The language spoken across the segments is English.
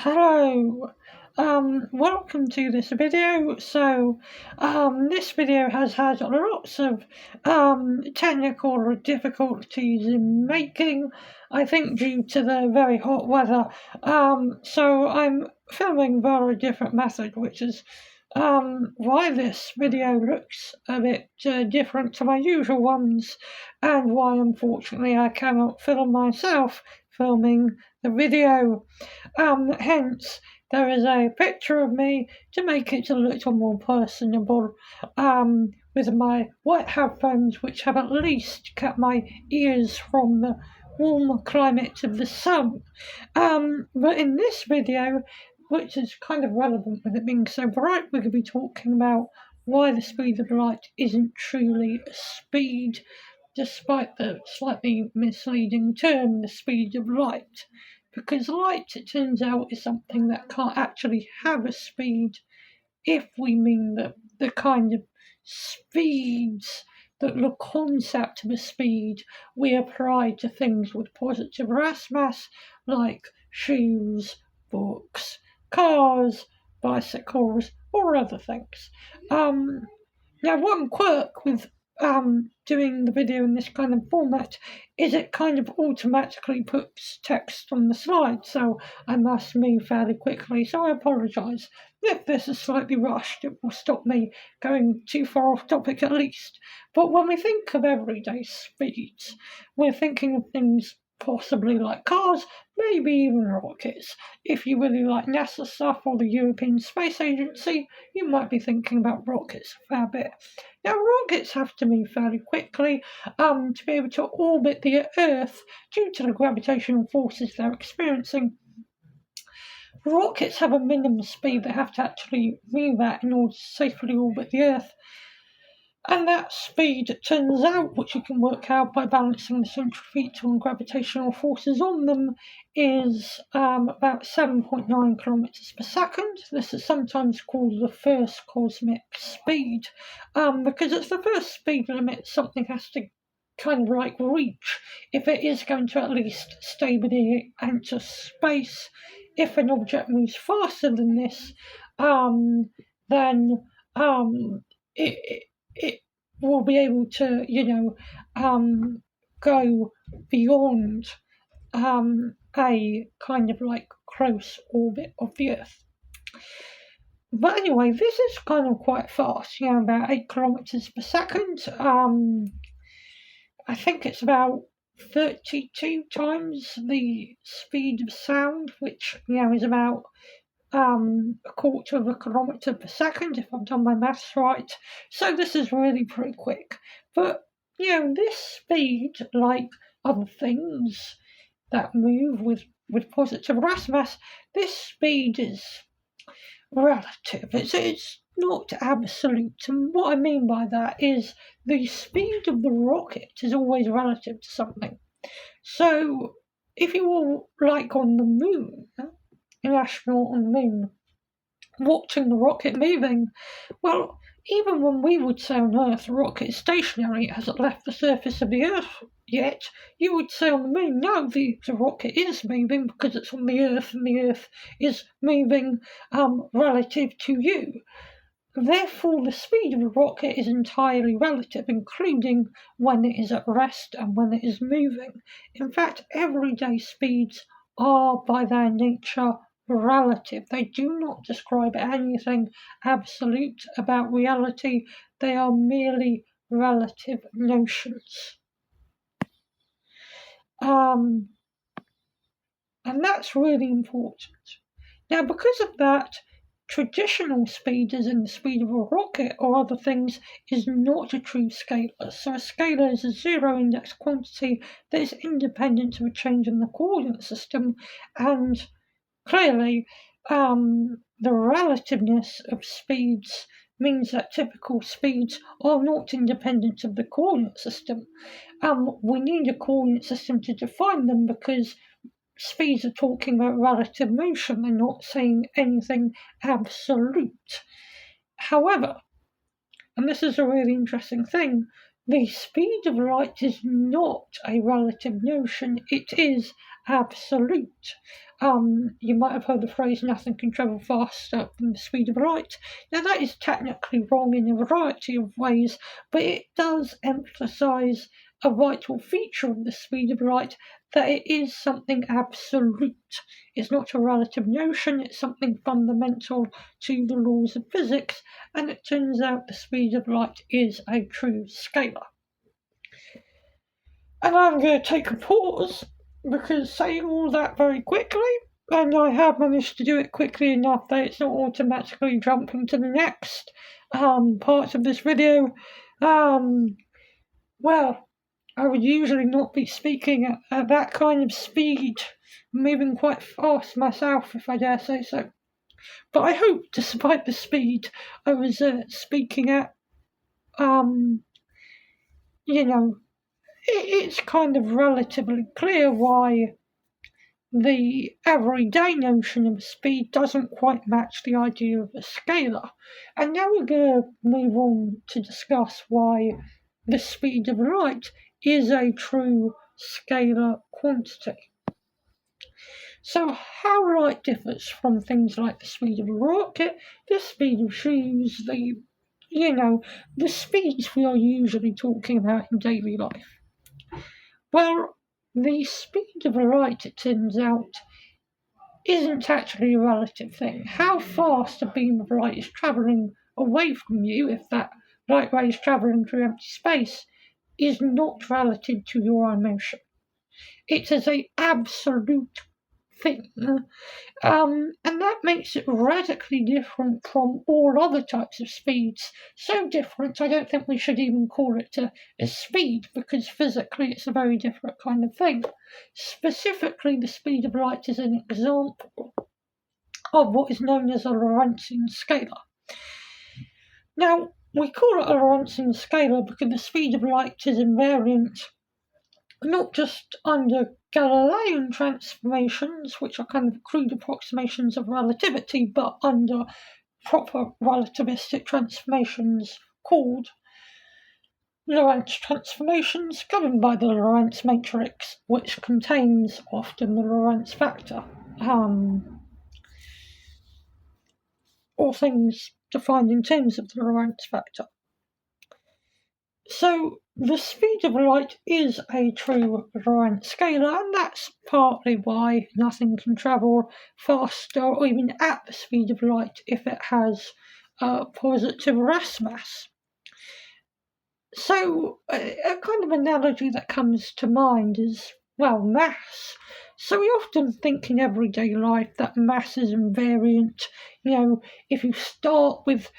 Hello, welcome to this video. This video has had lots of technical difficulties in making, I think due to the very hot weather. So I'm filming via a different method, which is why this video looks a bit different to my usual ones, and why unfortunately I cannot film myself filming the video. Hence, there is a picture of me to make it a little more personable, with my white headphones, which have at least kept my ears from the warm climate of the sun. But in this video, which is kind of relevant with it being so bright, we're going to be talking about why the speed of light isn't truly a speed, despite the slightly misleading term, the speed of light. Because light, it turns out, is something that can't actually have a speed if we mean the kind of speeds, the concept of a speed we apply to things with positive mass, like shoes, books, cars, bicycles, or other things. Now, one quirk with doing the video in this kind of format is it kind of automatically puts text on the slide, so I must move fairly quickly, so I apologise. If this is slightly rushed, it will stop me going too far off topic at least. But when we think of everyday speeds, we're thinking of things possibly like cars, maybe even rockets. If you really like NASA stuff or the European Space Agency, you might be thinking about rockets a fair bit. Now, rockets have to move fairly quickly to be able to orbit the Earth due to the gravitational forces they're experiencing. Rockets have a minimum speed they have to actually move at in order to safely orbit the Earth. And that speed, it turns out, which you can work out by balancing the centrifugal and gravitational forces on them, is about 7.9 kilometers per second. This is sometimes called the first cosmic speed, because it's the first speed limit something has to kind of like reach if it is going to at least stably enter space. If an object moves faster than this, then it will be able to, go beyond a kind of like close orbit of the Earth. But anyway, this is kind of quite fast, about 8 kilometers per second. I think it's about 32 times the speed of sound, which, is about a quarter of a kilometre per second, if I've done my maths right. So this is really pretty quick. But, this speed, like other things that move with positive mass, this speed is relative. It's not absolute. And what I mean by that is the speed of the rocket is always relative to something. So if you were like on the moon, an astronaut on the moon, watching the rocket moving, well, even when we would say on Earth the rocket is stationary, it hasn't left the surface of the Earth yet, you would say on the moon, no, the rocket is moving because it's on the Earth and the Earth is moving relative to you. Therefore, the speed of a rocket is entirely relative, including when it is at rest and when it is moving. In fact, everyday speeds are, by their nature, relative. They do not describe anything absolute about reality. They are merely relative notions. And that's really important. Now, because of that, traditional speed, as in the speed of a rocket or other things, is not a true scalar. So a scalar is a zero-index quantity that is independent of a change in the coordinate system, and clearly the relativeness of speeds means that typical speeds are not independent of the coordinate system. We need a coordinate system to define them because speeds are talking about relative motion, they're not saying anything absolute. However, and this is a really interesting thing, the speed of light is not a relative notion, it is absolute. You might have heard the phrase, nothing can travel faster than the speed of light. Now, that is technically wrong in a variety of ways, but it does emphasise a vital feature of the speed of light, that it is something absolute. It's not a relative notion, it's something fundamental to the laws of physics, and it turns out the speed of light is a true scalar. And I'm going to take a pause, because saying all that very quickly, and I have managed to do it quickly enough that it's not automatically jumping to the next part of this video, well, I would usually not be speaking at that kind of speed, moving quite fast myself, if I dare say so. But I hope, despite the speed I was speaking at, it's kind of relatively clear why the everyday notion of speed doesn't quite match the idea of a scalar. And now we're going to move on to discuss why the speed of light is a true scalar quantity. So how light differs from things like the speed of a rocket, the speed of shoes, the speeds we are usually talking about in daily life. Well, the speed of light, it turns out, isn't actually a relative thing. How fast a beam of light is travelling away from you, if that light ray is travelling through empty space, is not relative to your own motion. It is an absolute thing. And that makes it radically different from all other types of speeds. So different, I don't think we should even call it a speed, because physically it's a very different kind of thing. Specifically, the speed of light is an example of what is known as a Lorentzian scalar. Now, we call it a Lorentzian scalar because the speed of light is invariant not just under Galilean transformations, which are kind of crude approximations of relativity, but under proper relativistic transformations called Lorentz transformations, governed by the Lorentz matrix, which contains often the Lorentz factor, or things defined in terms of the Lorentz factor. So the speed of light is a true Lorentz scalar, and that's partly why nothing can travel faster or even at the speed of light if it has a positive rest mass. So a kind of analogy that comes to mind is, well, mass. So we often think in everyday life that mass is invariant. If you start with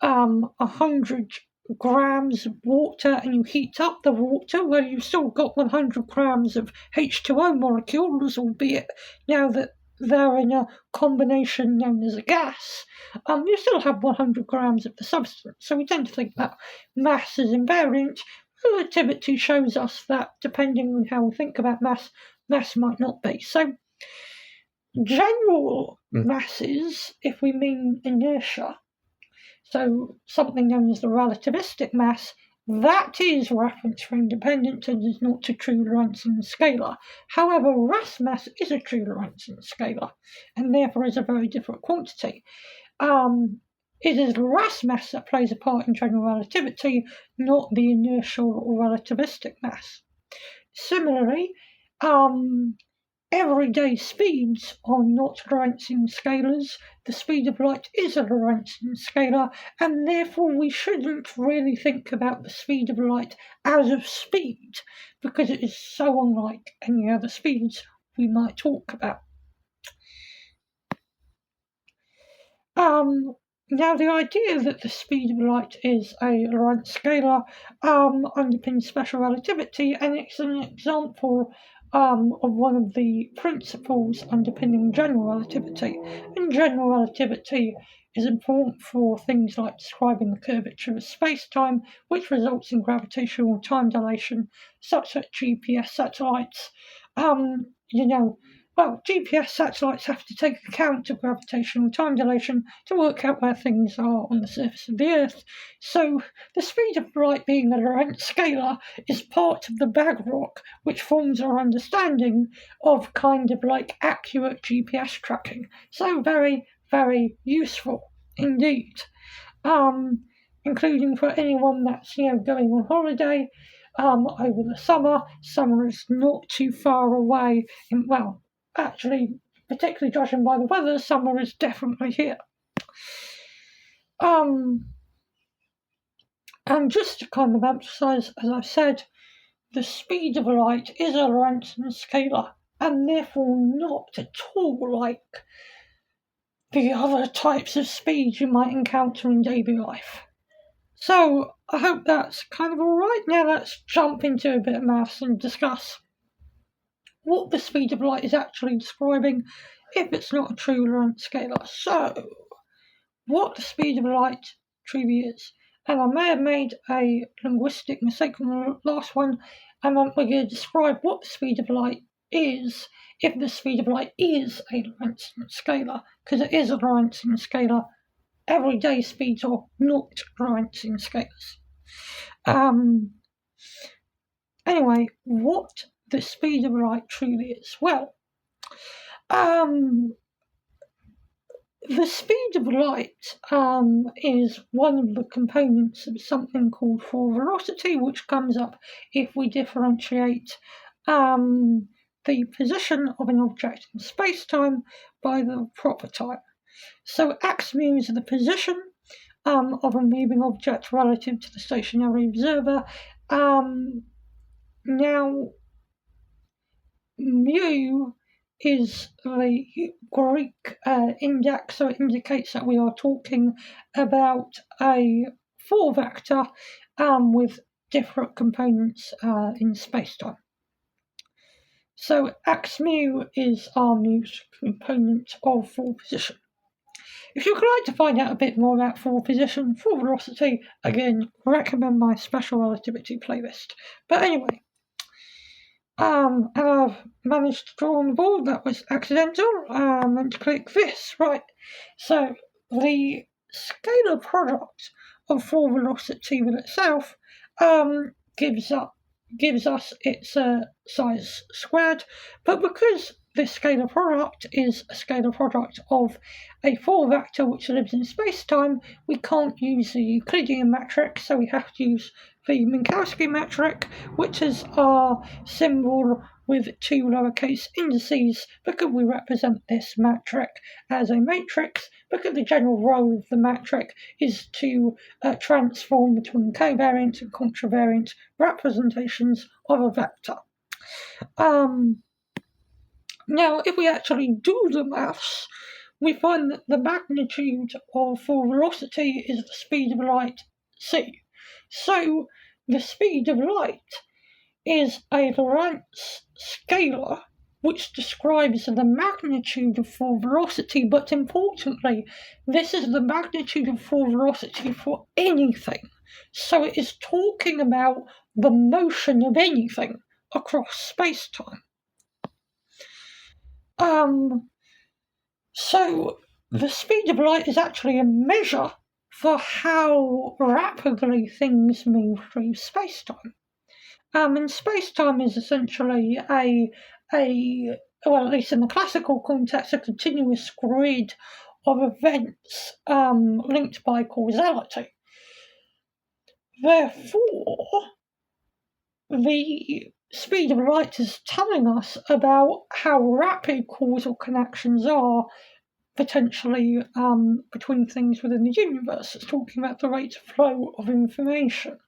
100 grams of water and you heat up the water, well, you've still got 100 grams of H2O molecules, albeit now that they're in a combination known as a gas, you still have 100 grams of the substance. So we tend to think that mass is invariant. Relativity shows us that depending on how we think about mass might not be. So general masses, if we mean inertia, so something known as the relativistic mass, that is reference frame dependent and is not a true Lorentzian scalar. However, rest mass is a true Lorentzian scalar, and therefore is a very different quantity. It is rest mass that plays a part in general relativity, not the inertial or relativistic mass. Similarly, everyday speeds are not Lorentzian scalars. The speed of light is a Lorentzian scalar, and therefore we shouldn't really think about the speed of light as a speed, because it is so unlike any other speeds we might talk about. Now, the idea that the speed of light is a Lorentz scalar underpins special relativity, and it's an example of one of the principles underpinning general relativity. And general relativity is important for things like describing the curvature of spacetime, which results in gravitational time dilation, such that GPS satellites, GPS satellites have to take account of gravitational time dilation to work out where things are on the surface of the Earth. So the speed of light being a Lorentz scalar is part of the bedrock which forms our understanding of kind of like accurate GPS tracking. So very, very useful indeed. Including for anyone that's going on holiday over the summer. Summer is not too far away. Actually, particularly judging by the weather, summer is definitely here. And just to kind of emphasise, as I've said, the speed of light is a Lorentzian scalar, and therefore not at all like the other types of speed you might encounter in daily life. So I hope that's kind of alright. Now let's jump into a bit of maths and discuss what the speed of light is actually describing if it's not a true Lorentz scalar. So, what the speed of light truly is. And I may have made a linguistic mistake on the last one, and we're going to describe what the speed of light is if the speed of light is a Lorentzian scalar, because it is a Lorentzian scalar. Everyday speeds are not Lorentzian scalars. Anyway, what the speed of light truly is? Well, the speed of light is one of the components of something called forward velocity, which comes up if we differentiate the position of an object in space-time by the proper time. So x mu is the position of a moving object relative to the stationary observer. Now, mu is the Greek index, so it indicates that we are talking about a 4 vector with different components in spacetime. So x mu is our mu's component of forward position. If you would like to find out a bit more about forward position, forward velocity, again, recommend my special relativity playlist. But anyway, and I've managed to draw on the board. That was accidental. And to click this, right. So the scalar product of forward velocity with itself gives us its size squared, but because this scalar product is a scalar product of a 4 vector which lives in space-time, we can't use the Euclidean metric, so we have to use the Minkowski metric, which is our symbol with 2 lowercase indices, because we represent this metric as a matrix, because the general role of the metric is to transform between covariant and contravariant representations of a vector. Now, if we actually do the maths, we find that the magnitude of forward velocity is the speed of light, c. So, the speed of light is a Lorentz scalar which describes the magnitude of forward velocity, but importantly, this is the magnitude of forward velocity for anything. So it is talking about the motion of anything across space-time. So the speed of light is actually a measure for how rapidly things move through space-time. And space-time is essentially well, at least in the classical context, a continuous grid of events linked by causality. Therefore, the speed of light is telling us about how rapid causal connections are potentially between things within the universe. It's talking about the rate of flow of information.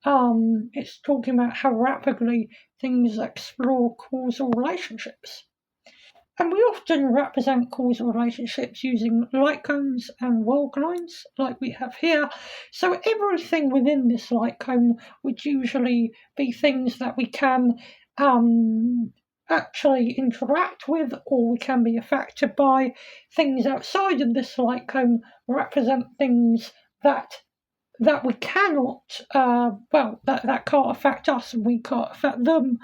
It's talking about how rapidly things explore causal relationships. And we often represent causal relationships using light cones and world lines, like we have here. So everything within this light cone would usually be things that we can actually interact with, or we can be affected by. Things outside of this light cone represent things that we cannot, that can't affect us and we can't affect them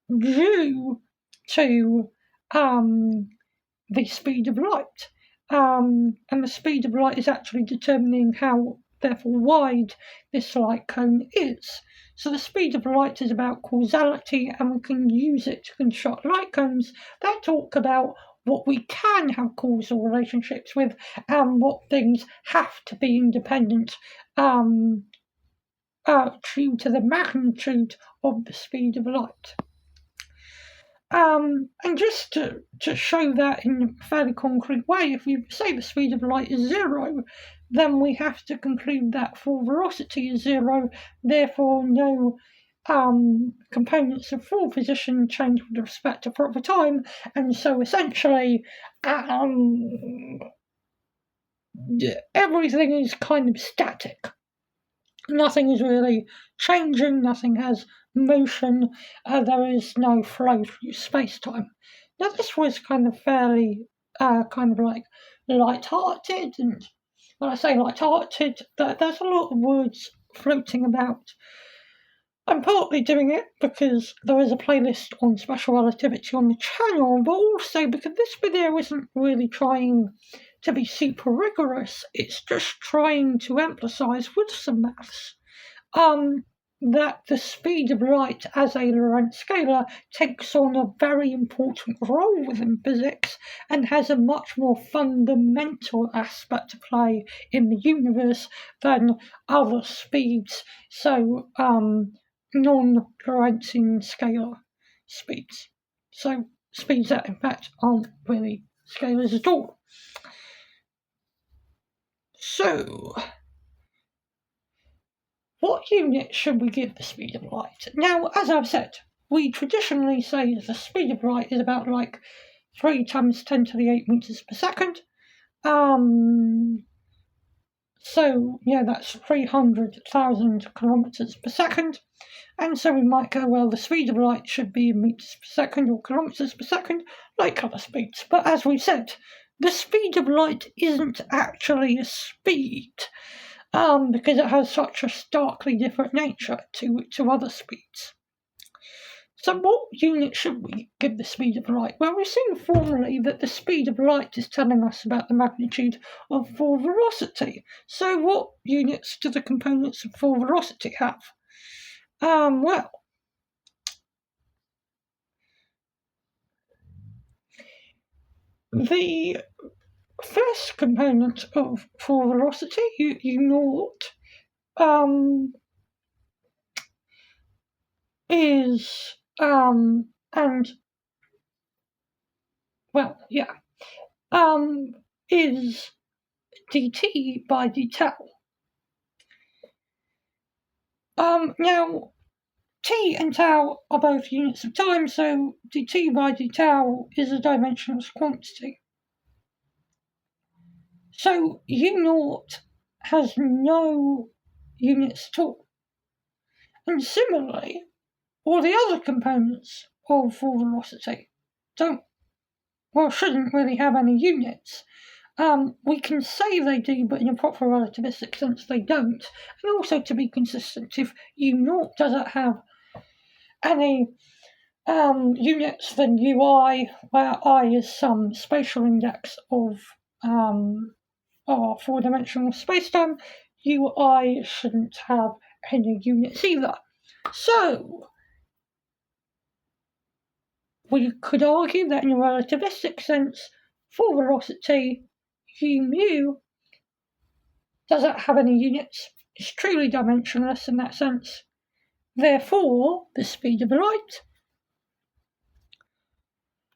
due to the speed of light. And the speed of light is actually determining how, therefore, wide this light cone is. So the speed of light is about causality, and we can use it to construct light cones that talk about what we can have causal relationships with and what things have to be independent due to the magnitude of the speed of light. And just to show that in a fairly concrete way, if you say the speed of light is 0, then we have to conclude that full velocity is 0, therefore no components of full position change with respect to proper time, and so essentially everything is kind of static. Nothing is really changing, nothing has motion, there is no flow through space-time. Now this was kind of fairly kind of like light-hearted, and when I say light-hearted, there's a lot of words floating about. I'm partly doing it because there is a playlist on special relativity on the channel, but also because this video isn't really trying to be super rigorous, it's just trying to emphasise with some maths that the speed of light as a Lorentz scalar takes on a very important role within physics and has a much more fundamental aspect to play in the universe than other speeds. So non-Lorentzian scalar speeds. So speeds that in fact aren't really scalars at all. So what unit should we give the speed of light? Now, as I've said, we traditionally say the speed of light is about like 3 times 10 to the 8 meters per second. So, yeah, that's 300,000 kilometers per second. And so we might go, well, the speed of light should be in meters per second or kilometers per second, like other speeds. But as we said, the speed of light isn't actually a speed, because it has such a starkly different nature to other speeds. So what unit should we give the speed of light? Well, we've seen formally that the speed of light is telling us about the magnitude of full velocity. So what units do the components of full velocity have? Well, the first component of full velocity, u0, is is dt by d tau. Now, t and tau are both units of time, so dt by d tau is a dimensionless quantity. So u0 has no units at all. And similarly, all the other components of full velocity shouldn't really have any units. We can say they do, but in a proper relativistic sense they don't. And also, to be consistent, if u0 doesn't have any units, then ui, where I is some spatial index of our four-dimensional spacetime, ui shouldn't have any units either. So we could argue that in a relativistic sense, full velocity u mu doesn't have any units. It's truly dimensionless in that sense. Therefore, the speed of light,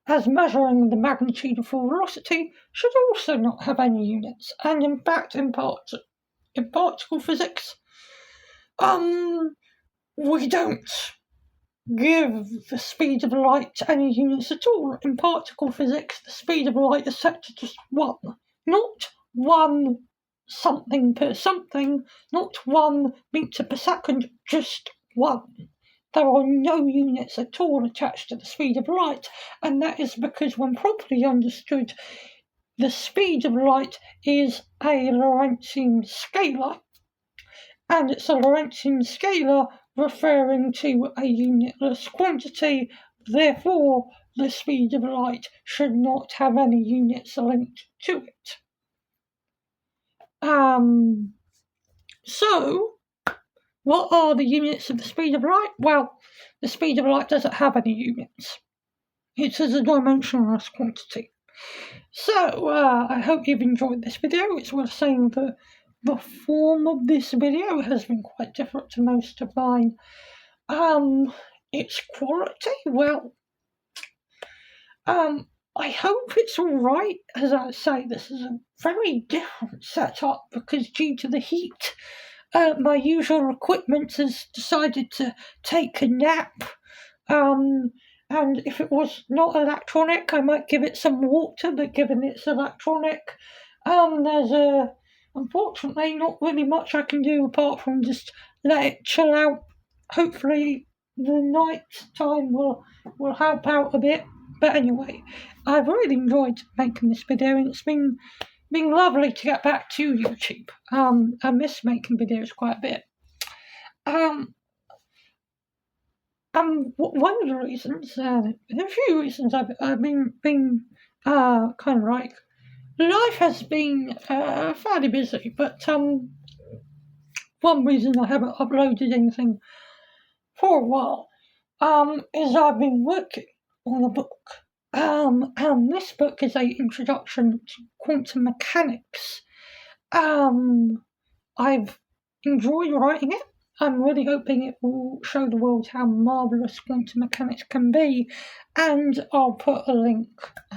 as measuring the magnitude of full velocity, should also not have any units. And in fact, in particle physics, we don't give the speed of light any units at all. In particle physics, the speed of light is set to just 1, not 1 something per something, not 1 meter per second, just 1. There are no units at all attached to the speed of light, and that is because, when properly understood, the speed of light is a Lorentzian scalar, and it's a Lorentzian scalar referring to a unitless quantity, Therefore, the speed of light should not have any units linked to it. So, what are the units of the speed of light? Well, the speed of light doesn't have any units. It is a dimensionless quantity. So, I hope you've enjoyed this video. It's worth saying that the form of this video has been quite different to most of mine. Its quality, well, I hope it's alright. As I say, this is a very different setup because due to the heat, my usual equipment has decided to take a nap. And if it was not electronic, I might give it some water, but given it's electronic, there's unfortunately not really much I can do apart from just let it chill out. Hopefully the night time will help out a bit. But anyway, I've really enjoyed making this video, and it's been lovely to get back to YouTube. I miss making videos quite a bit. One of the reasons, there are a few reasons I've been kind of like, life has been fairly busy, but one reason I haven't uploaded anything for a while is I've been working on a book. And this book is an introduction to quantum mechanics. I've enjoyed writing it. I'm really hoping it will show the world how marvellous quantum mechanics can be, and I'll put a link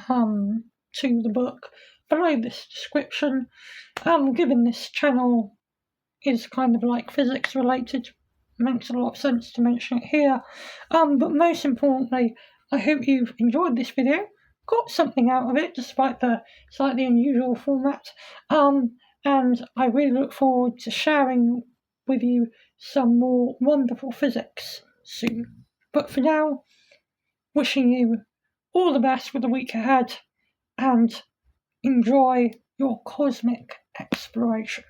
to the book below this description. Given this channel is kind of like physics related, it makes a lot of sense to mention it here. But most importantly, I hope you've enjoyed this video, got something out of it despite the slightly unusual format, and I really look forward to sharing with you some more wonderful physics soon. But for now, wishing you all the best for the week ahead, and enjoy your cosmic exploration.